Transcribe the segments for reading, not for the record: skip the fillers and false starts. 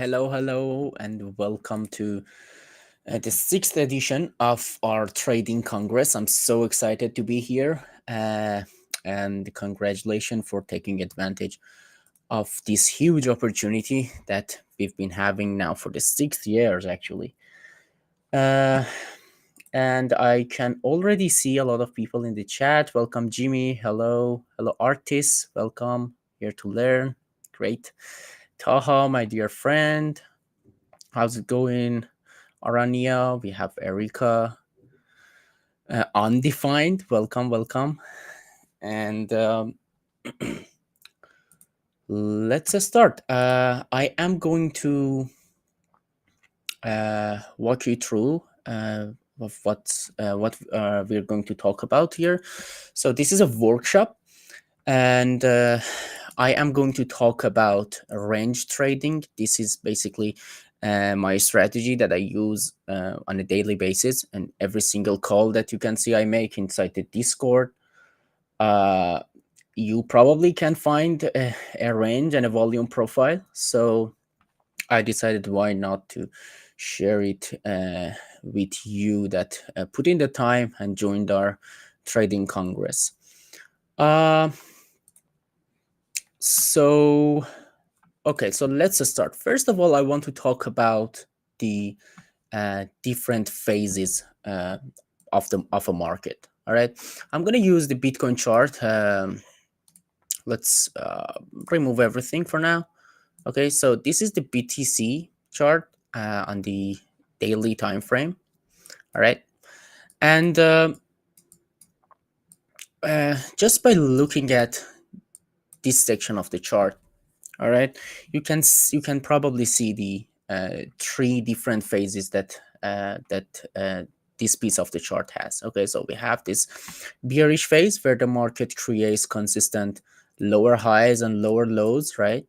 Hello, and welcome to the sixth edition of our Trading Congress. I'm so excited to be here, and congratulations for taking advantage of this huge opportunity that we've been having now for the 6 years, actually. Uh, and I can already see a lot of people in the chat. Welcome, Jimmy. Hello, artists. Welcome here to learn. Great. Taha, my dear friend. How's it going? Arania, we have Erica. Undefined, welcome. And let's start. I am going to walk you through of what we're going to talk about here. So this is a workshop, and I am going to talk about range trading. This is basically my strategy that I use on a daily basis, and every single call that you can see I make inside the Discord. You probably can find a range and a volume profile. So I decided why not to share it with you that put in the time and joined our trading congress. So let's start. First of all, I want to talk about the different phases of a market. All right, I'm going to use the Bitcoin chart. Let's remove everything for now. Okay, so this is the BTC chart on the daily time frame. All right, and just by looking at this section of the chart, all right, you can probably see the three different phases that this piece of the chart has. Okay, so we have this bearish phase where the market creates consistent lower highs and lower lows, right?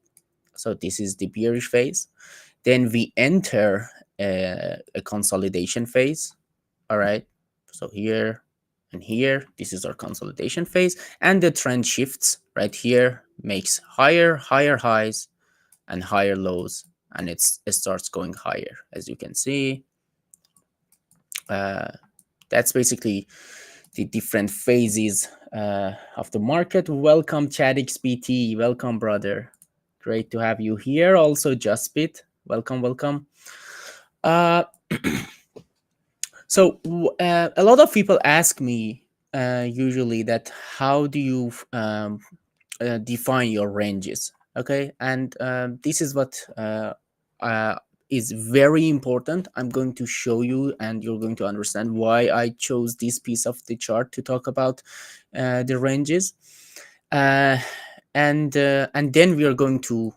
So this is the bearish phase. Then we enter a consolidation phase. All right, so here and here, this is our consolidation phase, and the trend shifts right here, makes higher highs and higher lows, and it starts going higher. As you can see, that's basically the different phases of the market. Welcome, ChatXBT. Welcome, brother. Great to have you here. Also, JustBit. Welcome. So a lot of people ask me usually that how do you define your ranges? Okay, and this is what is very important. I'm going to show you, and you're going to understand why I chose this piece of the chart to talk about the ranges, and then we are going to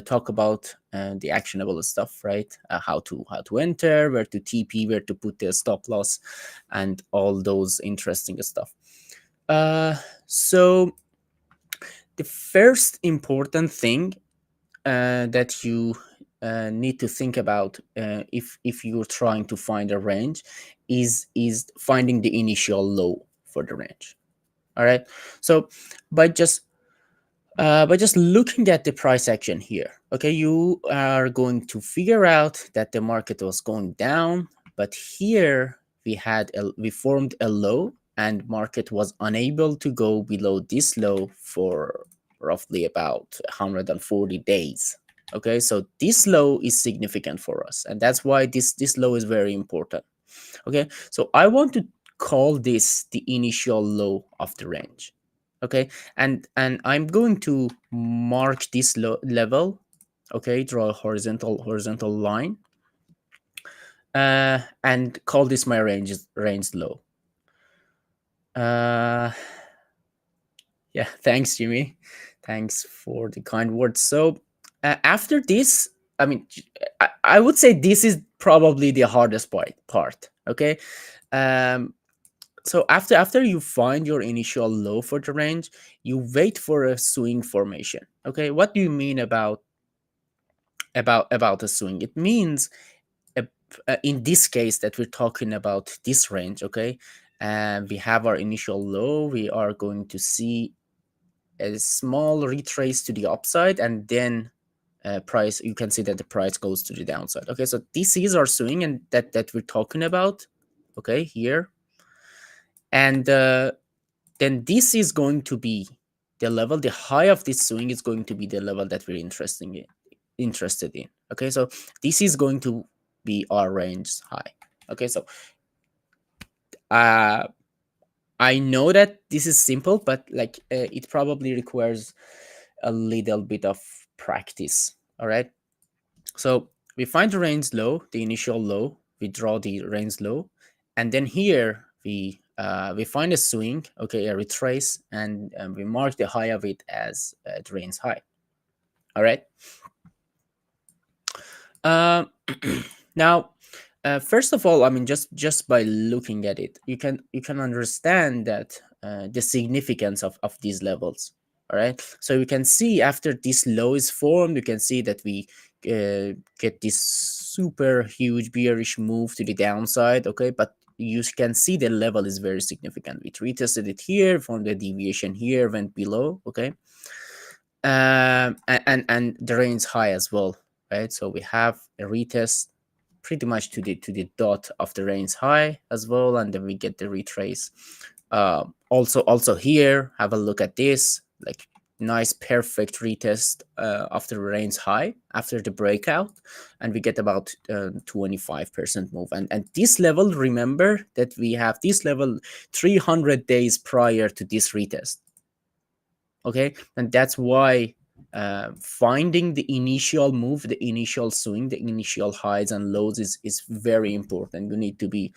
talk about the actionable stuff, right? How to enter, where to TP, where to put the stop loss, and all those interesting stuff. So the first important thing that you need to think about if you're trying to find a range is finding the initial low for the range. All right. So by just by just looking at the price action here, okay, you are going to figure out that the market was going down, but here we formed a low, and market was unable to go below this low for roughly about 140 days. Okay, so this low is significant for us, and that's why this low is very important. Okay, so I want to call this the initial low of the range. Okay, and I'm going to mark this level. Okay, draw a horizontal line, and call this my range low. uh yeah, thanks, Jimmy. Thanks for the kind words. So after this, I mean, I would say this is probably the hardest part. Okay, um so after you find your initial low for the range, you wait for a swing formation. Okay, what do you mean about a swing? It means a, in this case that we're talking about this range. Okay, and we have our initial low, we are going to see a small retrace to the upside, and then price, you can see that the price goes to the downside. Okay, so this is our swing, and that we're talking about, okay, here. And then this is going to be the level, the high of this swing is going to be the level that we're interested in. Okay, so this is going to be our range high. Okay, so uh I know that this is simple, but like it probably requires a little bit of practice. All right, so we find the range low, the initial low, we draw the range low, and then here we find a swing, okay, a retrace, and we mark the high of it as the range high. All right. Um, now, first of all, I mean, just by looking at it, you can understand that the significance of these levels. All right, so you can see after this low is formed, you can see that we get this super huge bearish move to the downside. Okay, but you can see the level is very significant. We retested it here, formed a deviation here, went below. Okay, and the range high as well, right? So we have a retest pretty much to the dot of the range high as well, and then we get the retrace. Also here, have a look at this, like nice perfect retest of the range high after the breakout, and we get about 25% move. And this level, remember that we have this level 300 days prior to this retest. Okay, and that's why finding the initial move, the initial swing, the initial highs and lows is very important. You need to be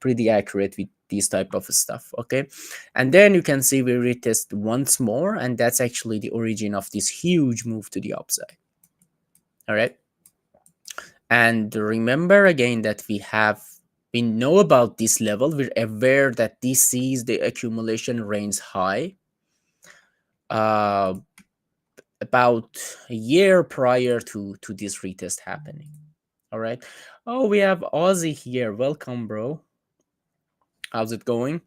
pretty accurate with these type of stuff. Okay, and then you can see we retest once more, and that's actually the origin of this huge move to the upside. All right, and remember again that we know about this level, we're aware that this is the accumulation range high uh about a year prior to this retest happening. All right. Oh, we have Ozzy here. Welcome, bro. How's it going?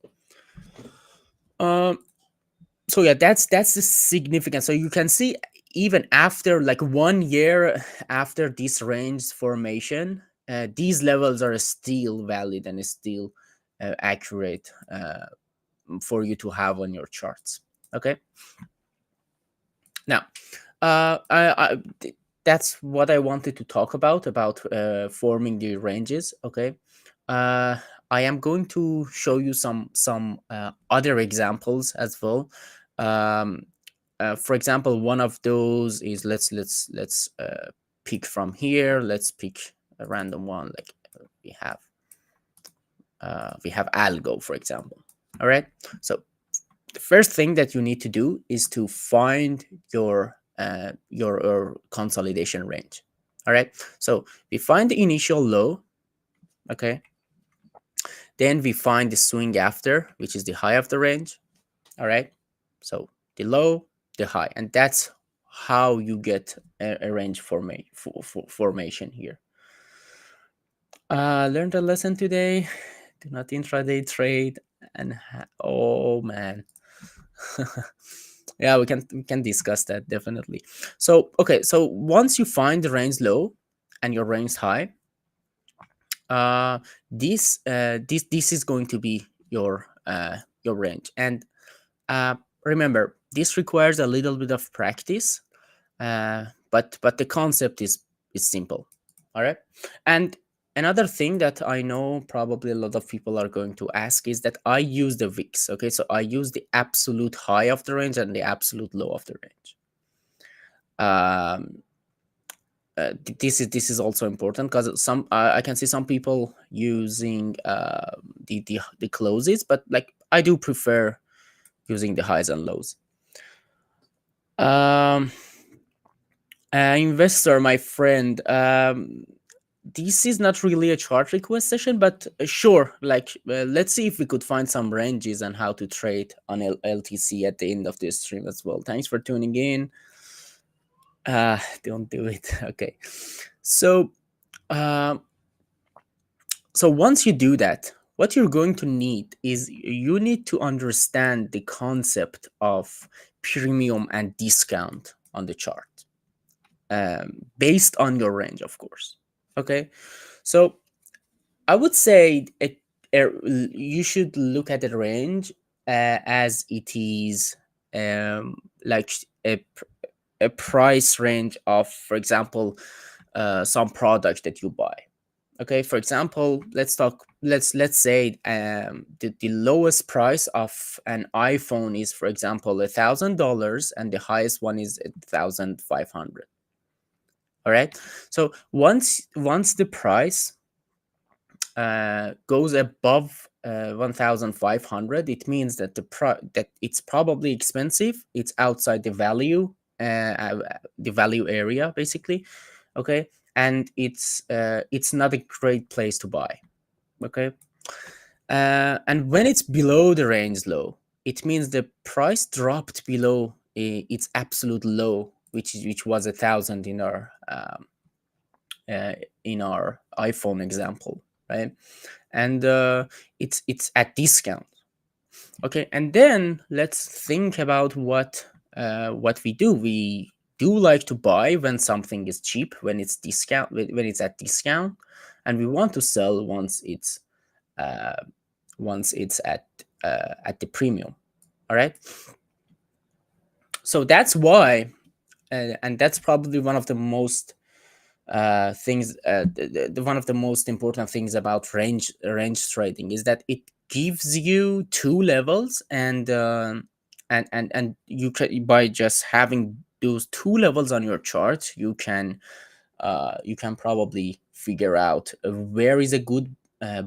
Um. So yeah, that's the significance. So you can see even after like 1 year after this range formation, these levels are still valid and still accurate for you to have on your charts. Okay. Now, that's what I wanted to talk about forming the ranges. Okay, uh, I am going to show you some other examples as well. Um, for example, one of those is let's pick from here. Let's pick a random one. Like we have we have algo, for example. All right, so the first thing that you need to do is to find your consolidation range. All right, so we find the initial low. Okay, then we find the swing after, which is the high of the range. All right, so the low, the high, and that's how you get a range formation here. Learned a lesson today. Do not intraday trade. And oh man. Yeah, we can discuss that definitely. So okay, so once you find the range low and your range high, uh this is going to be your range. And uh remember, this requires a little bit of practice, but the concept is simple. All right. And another thing that I know probably a lot of people are going to ask is that I use the VIX. Okay, so I use the absolute high of the range and the absolute low of the range. um this is also important because some I can see some people using the closes, but like I do prefer using the highs and lows. um Investor, my friend, this is not really a chart request session, but sure, like let's see if we could find some ranges and how to trade on LTC at the end of this stream as well. Thanks for tuning in. Don't do it. Okay. So uh, so once you do that, what you're going to need is you need to understand the concept of premium and discount on the chart, based on your range, of course. Okay, so I would say you should look at the range as it is, like a price range of, for example, some product that you buy. Okay, for example, let's say the lowest price of an iPhone is, for example, $1,000, and the highest one is 1,500. All right. So once the price goes above 1,500, it means that that it's probably expensive. It's outside the value area, basically. Okay, and it's not a great place to buy. Okay, and when it's below the range low, it means the price dropped below its absolute low, which was 1,000 uh, in our iPhone example, right? And it's at discount. Okay, and then let's think about what we do. We do like to buy when something is cheap, when it's at discount, and we want to sell uh, once it's at the premium. All right. So that's why, and that's probably one of the most things one of the most important things about range trading is that it gives you two levels, and you can, by just having those two levels on your chart, you can probably figure out where is a good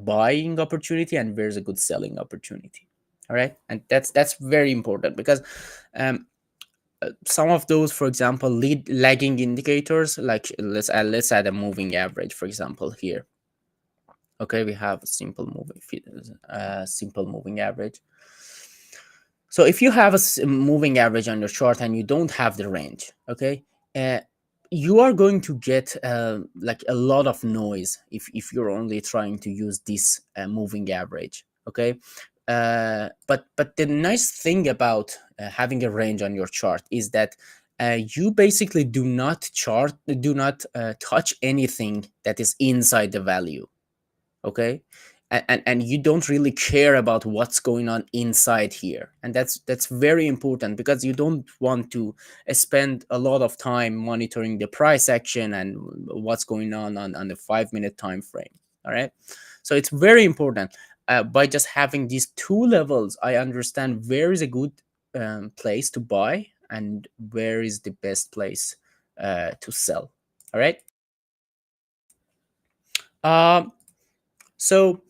buying opportunity and where's a good selling opportunity. All right, and that's very important because um, some of those, for example, lead lagging indicators, like let's add a moving average, for example, here. Okay, we have a simple moving average. So if you have a moving average on your chart and you don't have the range, okay, uh, you are going to get like a lot of noise if you're only trying to use this moving average. Okay, but the nice thing about having a range on your chart is that you basically do not touch anything that is inside the value. Okay, and you don't really care about what's going on inside here, and that's very important because you don't want to spend a lot of time monitoring the price action and what's going on the 5 minute time frame. All right, so it's very important. By just having these two levels, I understand where is a good place to buy and where is the best place to sell. All right. um So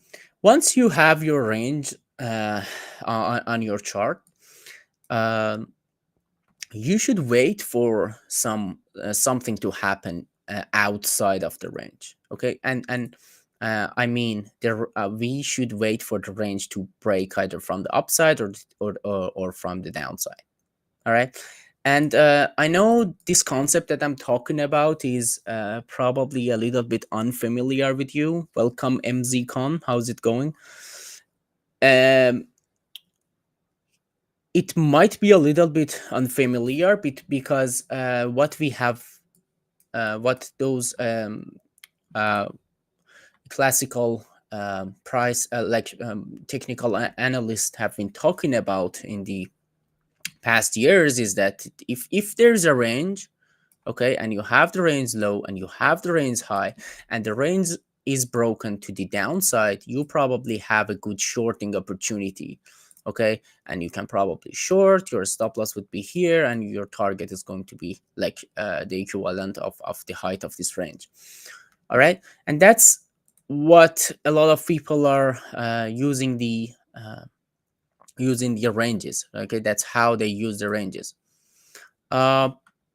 once you have your range on your chart, um, you should wait for something to happen outside of the range. Okay, and I mean we should wait for the range to break either from the upside or from the downside. All right, And I know this concept that I'm talking about is probably a little bit unfamiliar with you. Welcome, MZCon. How's it going? Um, it might be a little bit unfamiliar because what we have, what those uh, classical price, technical analysts have been talking about in the past years is that if there's a range, okay, and you have the range low and you have the range high, and the range is broken to the downside, you probably have a good shorting opportunity, okay, and you can probably short. Your stop loss would be here, and your target is going to be like the equivalent of the height of this range. All right, and that's what a lot of people are using the ranges. Okay, that's how they use the ranges. uh,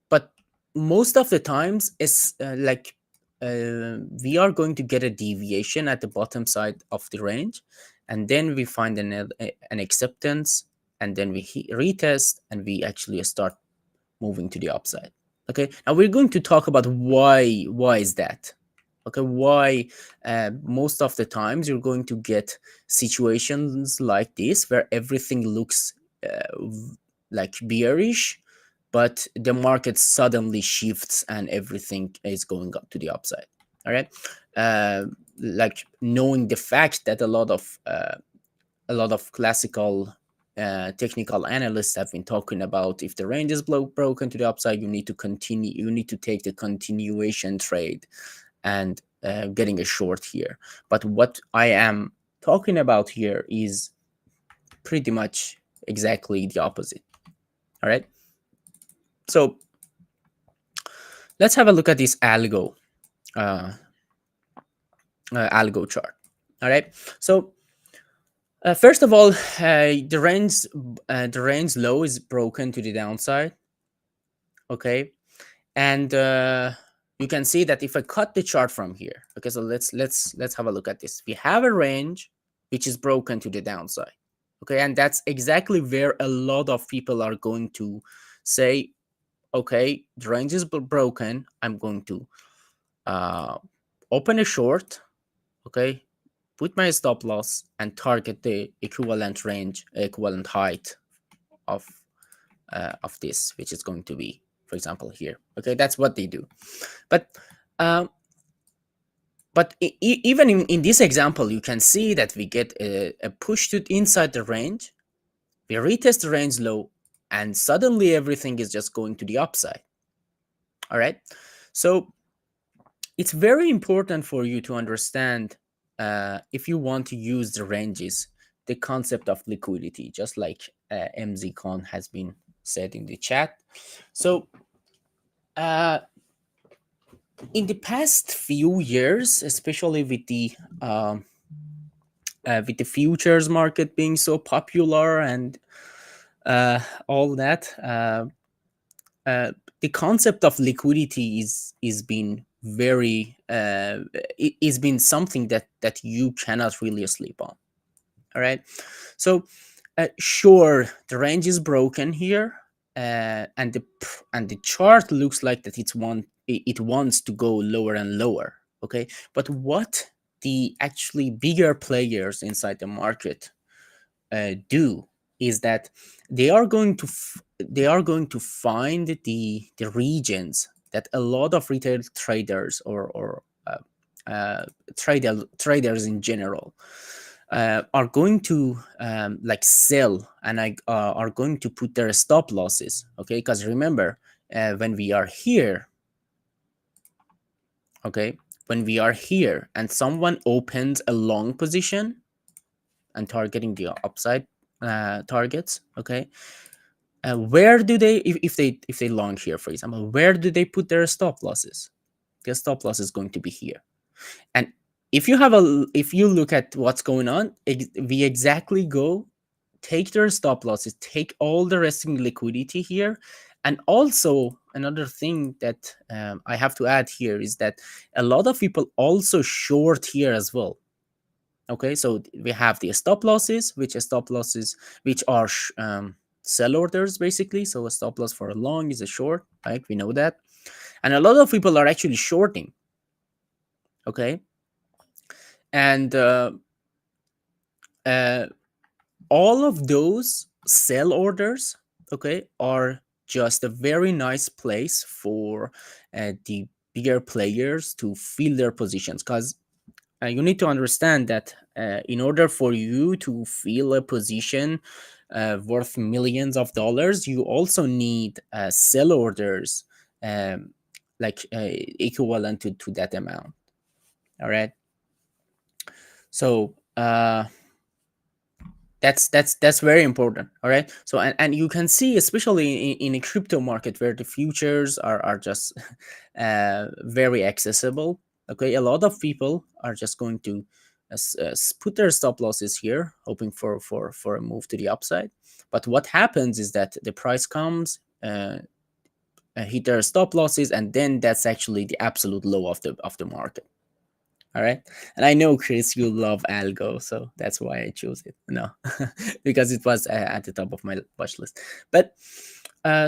but most of the times it's we are going to get a deviation at the bottom side of the range, and then we find an acceptance, and then we retest, and we actually start moving to the upside. Okay, now we're going to talk about why is that. Okay, why most of the times you're going to get situations like this where everything looks like bearish, but the market suddenly shifts and everything is going up to the upside. All right, uh, like knowing the fact that a lot of classical technical analysts have been talking about, if the range is broken to the upside, you need to continue, you need to take the continuation trade and getting a short here. But what I am talking about here is pretty much exactly the opposite. All right, so let's have a look at this uh, algo chart. All right, so first of all, the range low is broken to the downside. Okay, and you can see that if I cut the chart from here, okay, so let's have a look at this. We have a range which is broken to the downside. Okay, and that's exactly where a lot of people are going to say, okay, the range is broken, I'm going to uh, open a short, okay, put my stop loss and target the equivalent range, equivalent height of this, which is going to be, for example, here. Okay, that's what they do. But um, even in this example, you can see that we get a push to inside the range. We retest the range low, and suddenly everything is just going to the upside. All right, so it's very important for you to understand, if you want to use the ranges, the concept of liquidity, just like MZCon has been said in the chat. So uh, in the past few years, especially with the futures market being so popular and uh, all that, uh, the concept of liquidity is been very is been something that you cannot really sleep on. All right, so sure, the range is broken here, and the chart looks like that it wants to go lower and lower. Okay, but what the actually bigger players inside the market do is that they are going to find the regions that a lot of retail traders or traders in general are going to like sell, and are going to put their stop losses. Okay, because remember, when we are here, okay, when we are here and someone opens a long position and targeting the upside targets, okay, where do they, if they long here, for example, where do they put their stop losses? Their stop loss is going to be here. And if you look at what's going on, we exactly go take their stop losses, take all the resting liquidity here. And also another thing that I have to add here is that a lot of people also short here as well. Okay, so we have the stop losses, which are sell orders basically. So a stop loss for a long is a short, right? We know that. And a lot of people are actually shorting. Okay. And uh, all of those sell orders, okay, are just a very nice place for the bigger players to fill their positions, because you need to understand that in order for you to fill a position worth millions of dollars, you also need sell orders um, like equivalent to that amount. All right. So that's very important. All right. So and you can see, especially in a crypto market where the futures are just very accessible. Okay, a lot of people are just going to put their stop losses here, hoping for a move to the upside. But what happens is that the price comes, hit their stop losses, and then that's actually the absolute low of the market. All right. And I know, Chris, you love Algo, so that's why I chose it. No, because it was at the top of my watch list. But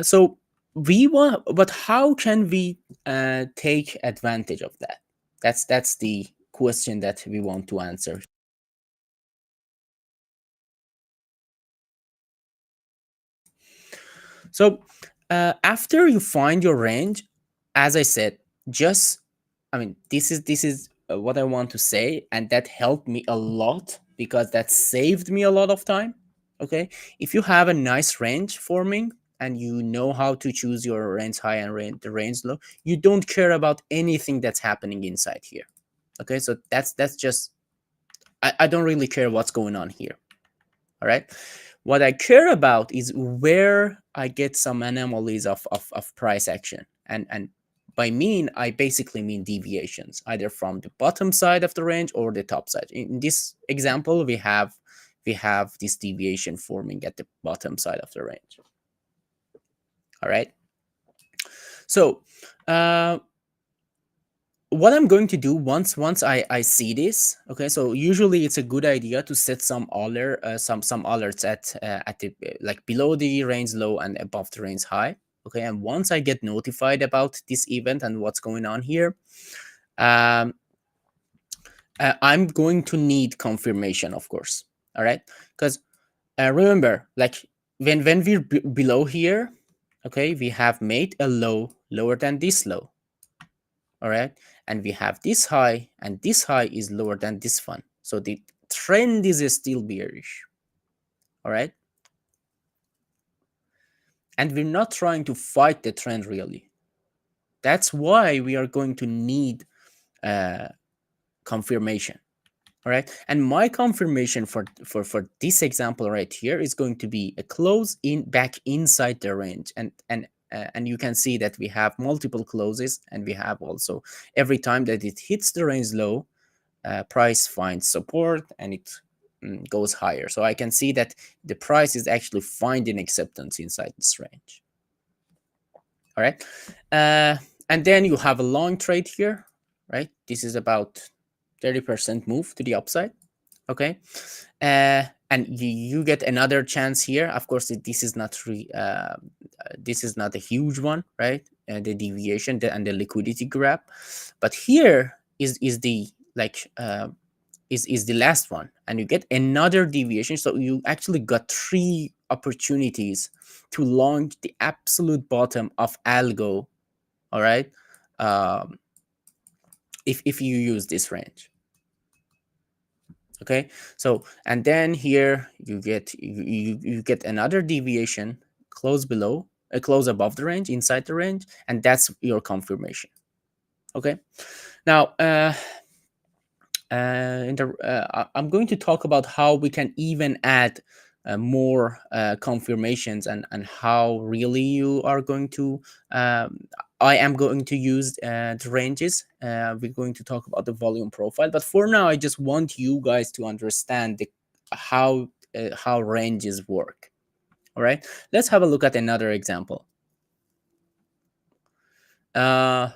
so we want, but how can we take advantage of that? That's the question that we want to answer. So after you find your range, as I said, just I mean this is what I want to say, and that helped me a lot because that saved me a lot of time. Okay, if you have a nice range forming and you know how to choose your range high and the range low, you don't care about anything that's happening inside here. Okay, so that's just I don't really care what's going on here. All right. What I care about is where I get some anomalies of price action. And by mean, I basically mean deviations, either from the bottom side of the range or the top side. In this example, we have this deviation forming at the bottom side of the range. All right. So what I'm going to do once I see this, okay. So usually it's a good idea to set some some alerts at the like below the range low and above the range high. Okay, and once I get notified about this event and what's going on here, um, I'm going to need confirmation, of course. All right, because remember, like when we're below here, okay, we have made a low lower than this low. All right, and we have this high, and this high is lower than this one, so the trend is still bearish. All right, and we're not trying to fight the trend really. That's why we are going to need uh, confirmation. All right, and my confirmation for this example right here is going to be a close in back inside the range, and you can see that we have multiple closes, and we have also every time that it hits the range low, price finds support and it goes higher. So I can see that the price is actually finding acceptance inside this range. All right. And then you have a long trade here, right? This is about 30% move to the upside. Okay. And you get another chance here. Of course, this is not a huge one, right? The deviation and the liquidity grab, but here is the like is the last one, and you get another deviation. So you actually got three opportunities to long the absolute bottom of algo. All right, um, if you use this range. Okay, so and then here you get another deviation, close below, close above the range, inside the range, and that's your confirmation. Okay, now I'm going to talk about how we can even add more confirmations, and how really you are going to I am going to use the ranges. We're going to talk about the volume profile, but for now I just want you guys to understand how ranges work. All right, let's have a look at another example. uh,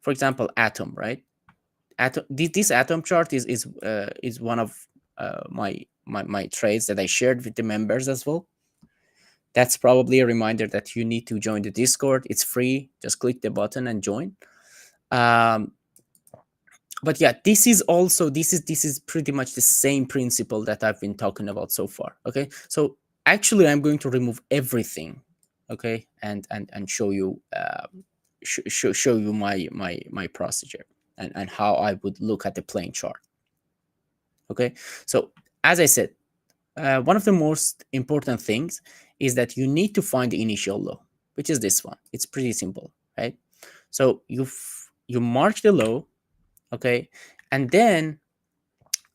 for example, atom, right? This atom chart is one of my trades that I shared with the members as well. That's probably a reminder that you need to join the Discord. It's free. Just click the button and join. Um, but yeah, this is pretty much the same principle that I've been talking about so far. Okay, so actually, I'm going to remove everything. Okay, and show you show you my procedure and how I would look at the plain chart. Okay, so as I said, one of the most important things is that you need to find the initial low, which is this one. It's pretty simple, right? So you mark the low, okay, and then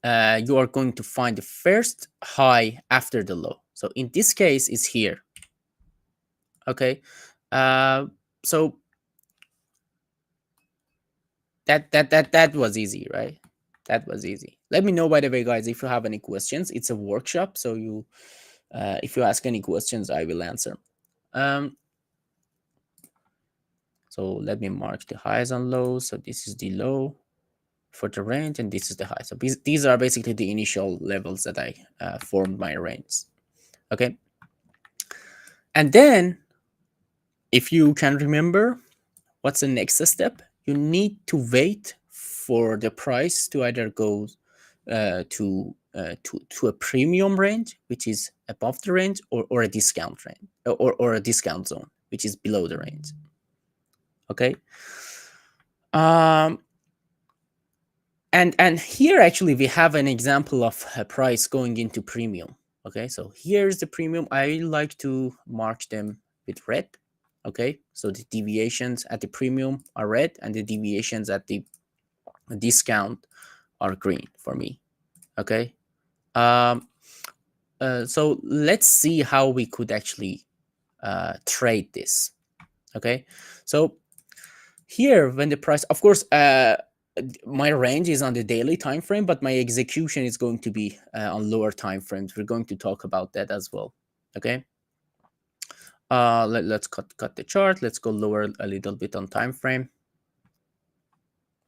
you are going to find the first high after the low. So in this case, it's here, okay. Uh, so that was easy, right? That was easy. Let me know, by the way, guys, if you have any questions. It's a workshop, so if you ask any questions, I will answer. Um, so let me mark the highs and lows. So this is the low for the range, and this is the high. So these are basically the initial levels that I formed my range. Okay. And then, if you can remember, what's the next step? You need to wait for the price to either go to a premium range, which is above the range, or a discount range, or a discount zone, which is below the range. Okay. Um, and here actually we have an example of a price going into premium. Okay, so here's the premium. I like to mark them with red. Okay, so the deviations at the premium are red and the deviations at the discount are green for me. Okay. um so let's see how we could actually trade this. Okay, so here, when the price, of course, my range is on the daily time frame, but my execution is going to be on lower time frames. We're going to talk about that as well. Okay. Let's cut the chart. Let's go lower a little bit on time frame.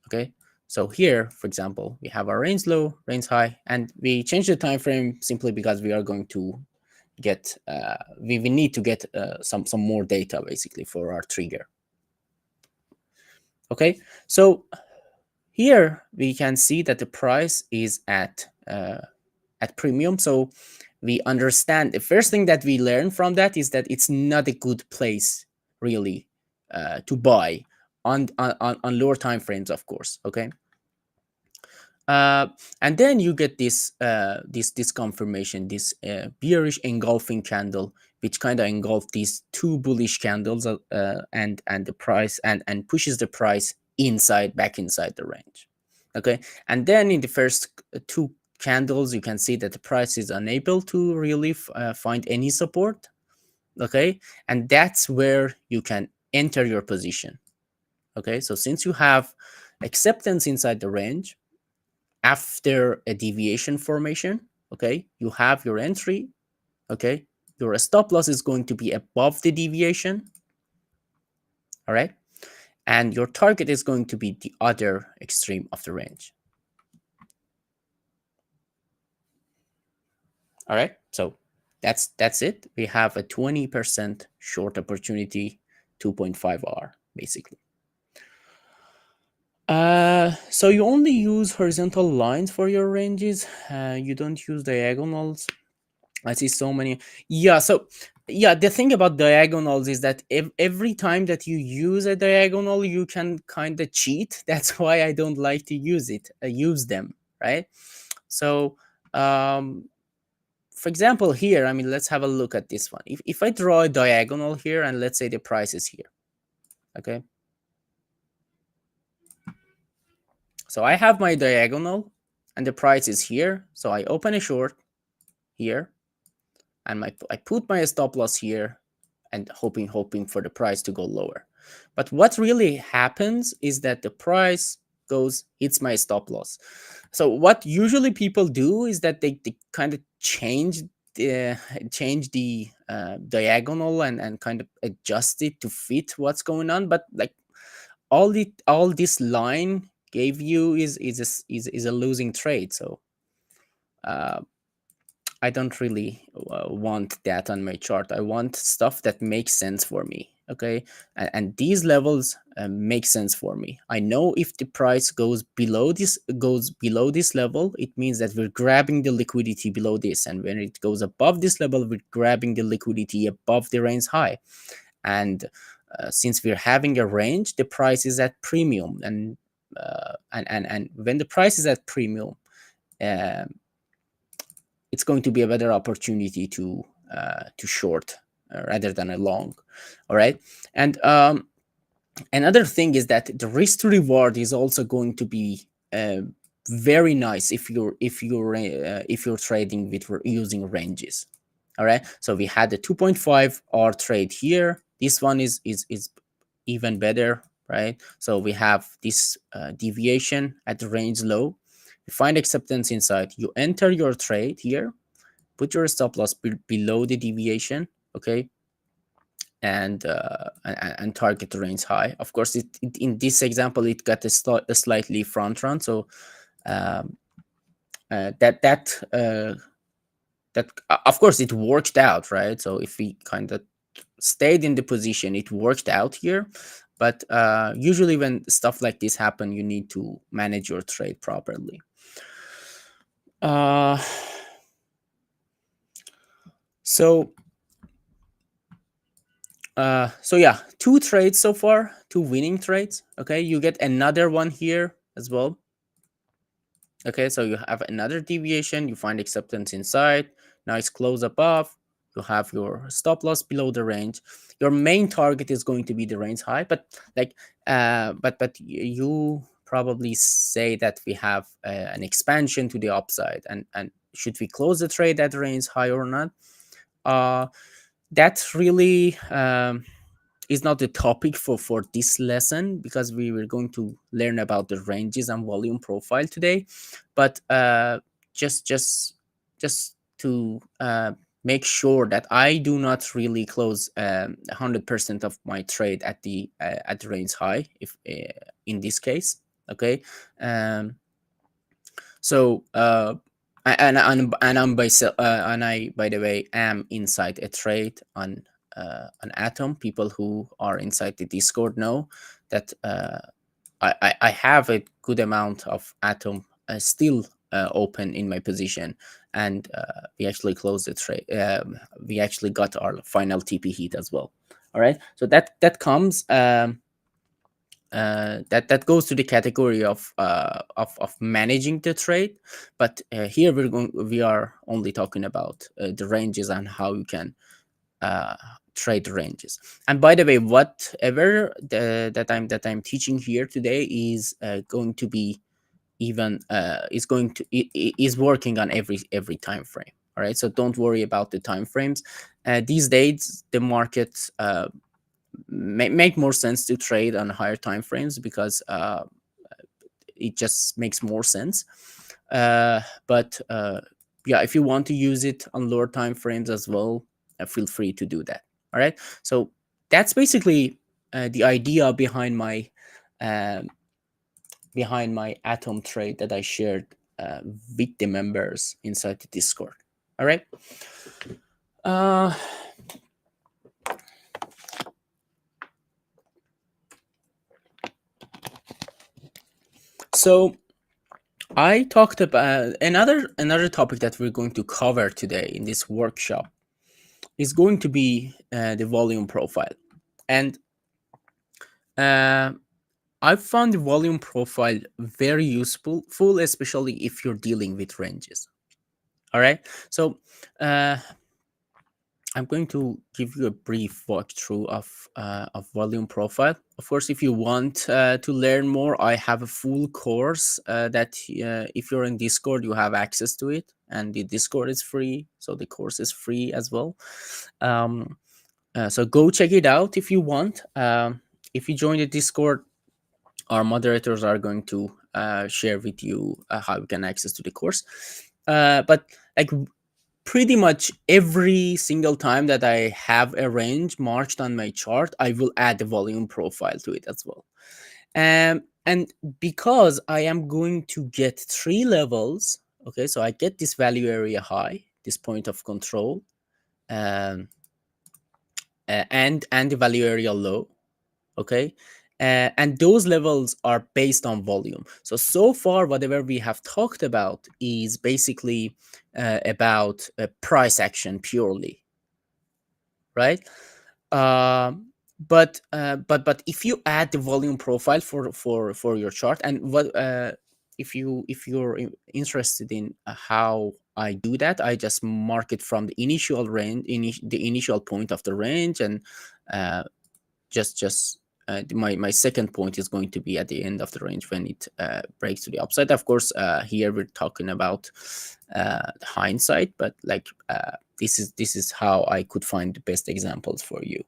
Okay. So here, for example, we have our range low, range high, and we change the time frame simply because we are going to get we need to get some more data basically for our trigger. Okay. So here we can see that the price is at premium. So we understand the first thing that we learn from that is that it's not a good place really to buy on lower time frames, of course. Okay. And then you get this confirmation, this bearish engulfing candle, which kind of engulf these two bullish candles, and the price and pushes the price back inside the range. Okay, and then in the first two candles, you can see that the price is unable to really find any support. Okay, and that's where you can enter your position. Okay, so since you have acceptance inside the range after a deviation formation, okay, you have your entry. Okay, your stop loss is going to be above the deviation. All right, and your target is going to be the other extreme of the range. All right, so that's it. We have a 20% short opportunity, 2.5R basically. So you only use horizontal lines for your ranges. You don't use diagonals. I see so many. Yeah, so yeah, the thing about diagonals is that every time that you use a diagonal, you can kind of cheat. That's why I don't like to use them, right? So, for example, here, I mean, let's have a look at this one. If I draw a diagonal here, and let's say the price is here, okay? So I have my diagonal, and the price is here. So I open a short here, and I put my stop loss here, and hoping for the price to go lower. But what really happens is that the price hits my stop loss. So what usually people do is that they kind of change the diagonal and kind of adjust it to fit what's going on. But like all this line gave you is a losing trade. So uh, I don't really want that on my chart. I want stuff that makes sense for me. Okay, and these levels make sense for me. I know if the price goes below this level, it means that we're grabbing the liquidity below this, and when it goes above this level, we're grabbing the liquidity above the range high. And since we're having a range, the price is at premium, and when the price is at premium, um, it's going to be a better opportunity to short rather than a long. All right, and another thing is that the risk to reward is also going to be very nice if you're trading with using ranges. All right, so we had the 2.5 R trade here. This one is even better, right? So we have this deviation at the range low. You find acceptance inside, you enter your trade here, put your stop loss below the deviation, okay, and target the range high. Of course, in this example, it got a slightly front run, so um, that of course it worked out, right? So if we kind of stayed in the position, it worked out here. But usually when stuff like this happen, you need to manage your trade properly. uh, so so yeah, two trades so far, two winning trades. Okay, you get another one here as well. Okay, so you have another deviation, you find acceptance inside, nice close above, you have your stop loss below the range. Your main target is going to be the range high, but like you probably say that we have an expansion to the upside, and should we close the trade at range high or not? uh that really is not the topic for this lesson, because we were going to learn about the ranges and volume profile today. But just to make sure that I do not really close 100% of my trade at the range high, if in this case. Okay, um, so and I'm and I, by the way, am inside a trade on an Atom. People who are inside the Discord know that I have a good amount of Atom still open in my position, and we actually closed the trade. We actually got our final TP hit as well. All right, so that comes. That goes to the category of managing the trade, but here we are only talking about the ranges and how you can uh, trade the ranges. And by the way, whatever that I'm teaching here today is going to be even is going to is working on every time frame. All right, so don't worry about the time frames. These days the market make more sense to trade on higher time frames, because it just makes more sense. But yeah, if you want to use it on lower time frames as well, feel free to do that. All right, so that's basically the idea um, behind my Atom trade that I shared with the members inside the Discord. All right. uh, so I talked about another topic that we're going to cover today in this workshop is going to be the volume profile. And uh, I found the volume profile very useful, especially if you're dealing with ranges. All right, so uh, I'm going to give you a brief walkthrough of volume profile. Of course, if you want to learn more, I have a full course that if you're in Discord, you have access to it, and the Discord is free, so the course is free as well. Um, so go check it out if you want. If you join the Discord, our moderators are going to share with you how you can access to the course. But like pretty much every single time that I have a range marked on my chart, I will add the volume profile to it as well. And because I am going to get three levels, okay, so I get this value area high, this point of control, um, and the value area low. Okay, and those levels are based on volume. So far whatever we have talked about is basically about price action purely, right? But if you add the volume profile for your chart, and what if you're interested in how I do that, I just mark it from the initial range, the initial point of the range, and uh, just my second point is going to be at the end of the range when it breaks to the upside. Of course, here we're talking about hindsight, but like this is how I could find the best examples for you.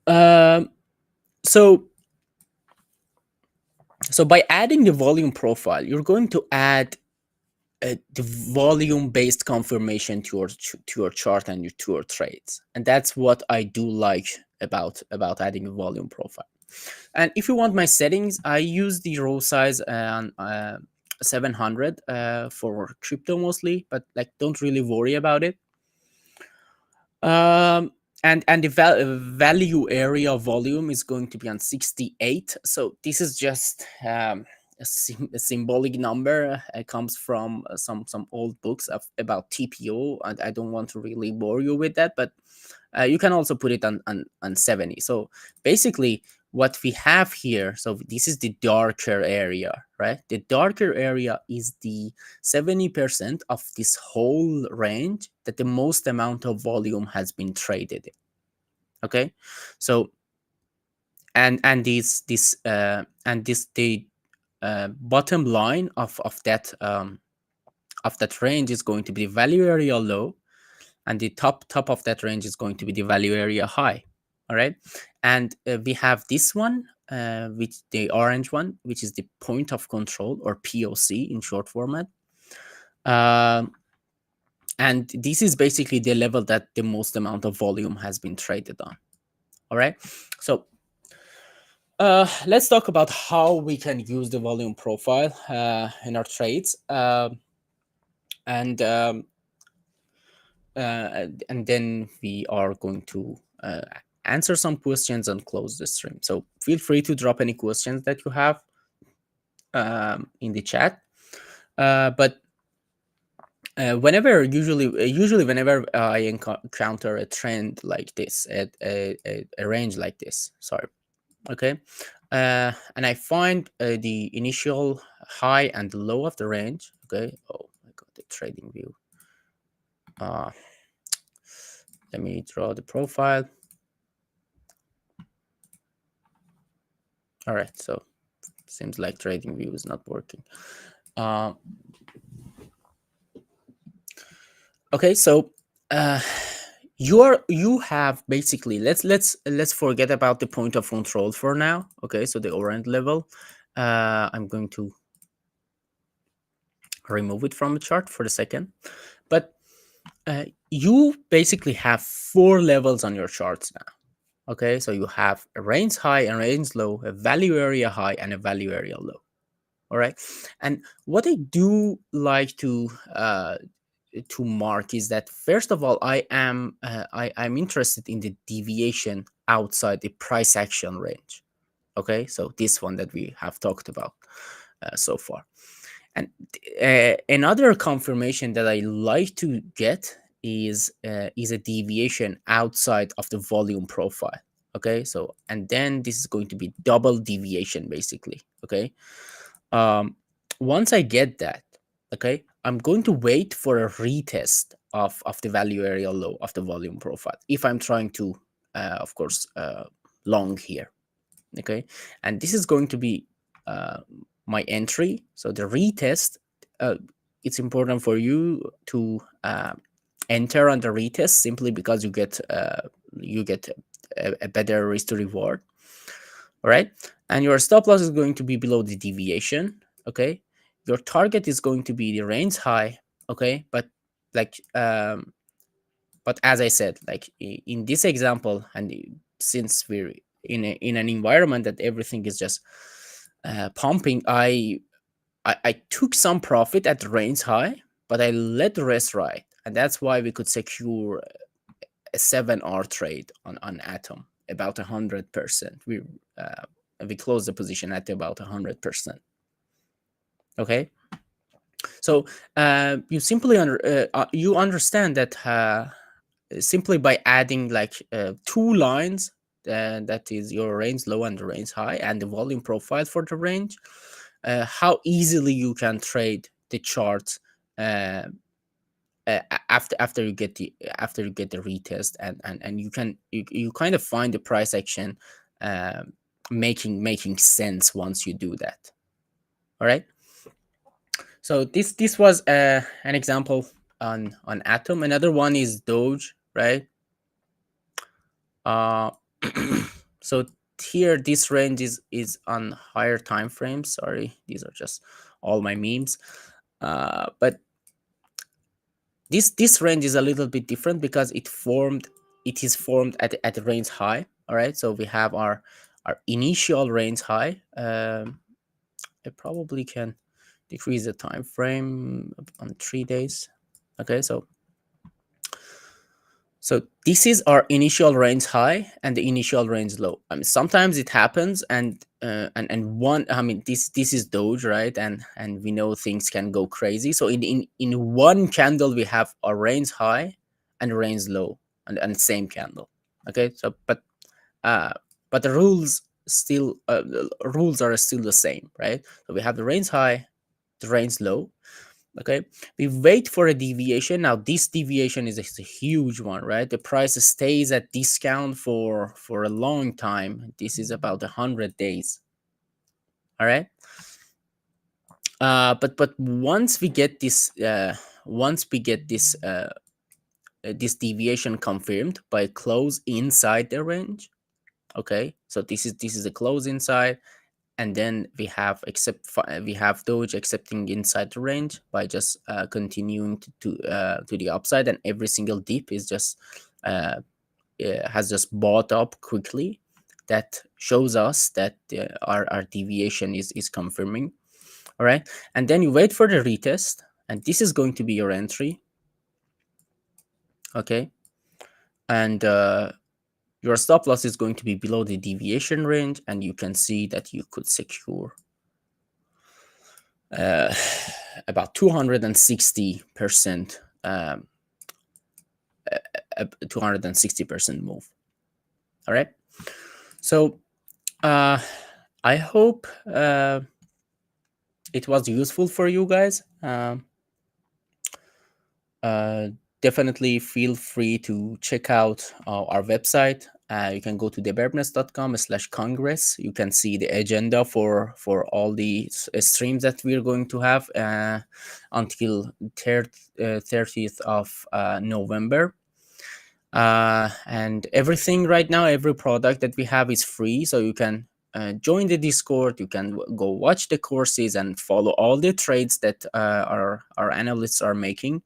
Um, so so by adding the volume profile, you're going to add the volume based confirmation to your chart and to your trades, and that's what I do like about adding a volume profile. And if you want my settings, I use the row size on 700 for crypto mostly, but like don't really worry about it. Um, and the value area volume is going to be on 68. So this is just a symbolic number. It comes from some old books about TPO, and I don't want to really bore you with that, but you can also put it on 70. So basically what we have here, so this is the darker area, right? The darker area is the 70% of this whole range that the most amount of volume has been traded in. Okay, so and this the bottom line of that range is going to be the value area low, and the top of that range is going to be the value area high. All right, and we have this one, which the orange one, which is the point of control, or POC in short format. Um, and this is basically the level that the most amount of volume has been traded on. All right, so let's talk about how we can use the volume profile in our trades. And and then we are going to answer some questions and close the stream. So feel free to drop any questions that you have in the chat. But usually whenever I encounter a trend like this, a range like this, sorry, okay, and I find the initial high and low of the range. Okay, oh my god, the trading view. Let me draw the profile. All right, so seems like trading view is not working. Okay, so you have basically, let's forget about the point of control for now. Okay, so the orange level, I'm going to remove it from the chart for the second, but you basically have 4 levels on your charts now. Okay, so you have a range high and range low, a value area high and a value area low. All right, and what I do like to mark is that, first of all, I'm interested in the deviation outside the price action range. Okay, so this one that we have talked about so far. And another confirmation that I like to get is a deviation outside of the volume profile. Okay, so and then this is going to be double deviation basically. Okay, once I get that, okay, I'm going to wait for a retest of the value area low of the volume profile if I'm trying to, of course, long here. Okay, and this is going to be my entry. So the retest, it's important for you to enter on the retest simply because you get a better risk to reward. All right, and your stop loss is going to be below the deviation. Okay, your target is going to be the range high. Okay, but like but as I said, like in this example, and since we're in an environment that everything is just pumping, I took some profit at the range high, but I let the rest ride, and that's why we could secure a 7 hour trade on Atom about 100%. We closed the position at about 100%. Okay, so you simply you understand that simply by adding like 2 lines, that is your range low and the range high, and the volume profile for the range, how easily you can trade the charts uh, after you get the retest, and you kind of find the price action making sense once you do that. All right, so this was an example on Atom. Another one is Doge, right? uh so here this range is on higher time frames. Sorry, these are just all my memes. But this range is a little bit different because it is formed at the range high. All right, so we have our initial range high. I probably can decrease the time frame on 3 days. Okay, so this is our initial range high and the initial range low. I mean, sometimes it happens, and one. I mean, this is Doge, right? And we know things can go crazy. So in one candle we have a range high and a range low, and same candle. Okay, so uh, but the rules are still the same, right? So we have the range high, the range low. Okay, we wait for a deviation. Now this deviation is a huge one, right? The price stays at discount for a long time. This is about 100 days. All right, but once we get this deviation confirmed by close inside the range. Okay, so this is a close inside, and then we have Doge accepting inside the range by just continuing to the upside, and every single dip is just uh, has just bought up quickly. That shows us that our deviation is confirming. All right, and then you wait for the retest, and this is going to be your entry. Okay, and your stop loss is going to be below the deviation range, and you can see that you could secure uh, about 260%, 260% move. All right, so uh, I hope it was useful for you guys. Uh, Definitely feel free to check out our website. You can go to theberbness.com/congress. You can see the agenda for all the streams that we're going to have until 30th of November. And everything right now, every product that we have is free, so you can join the Discord. You can go watch the courses and follow all the trades that our analysts are making.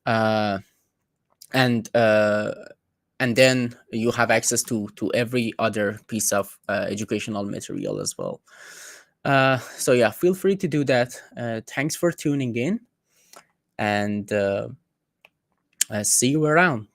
Uh, and then you have access to every other piece of educational material as well. So yeah, feel free to do that. Thanks for tuning in, and see you around.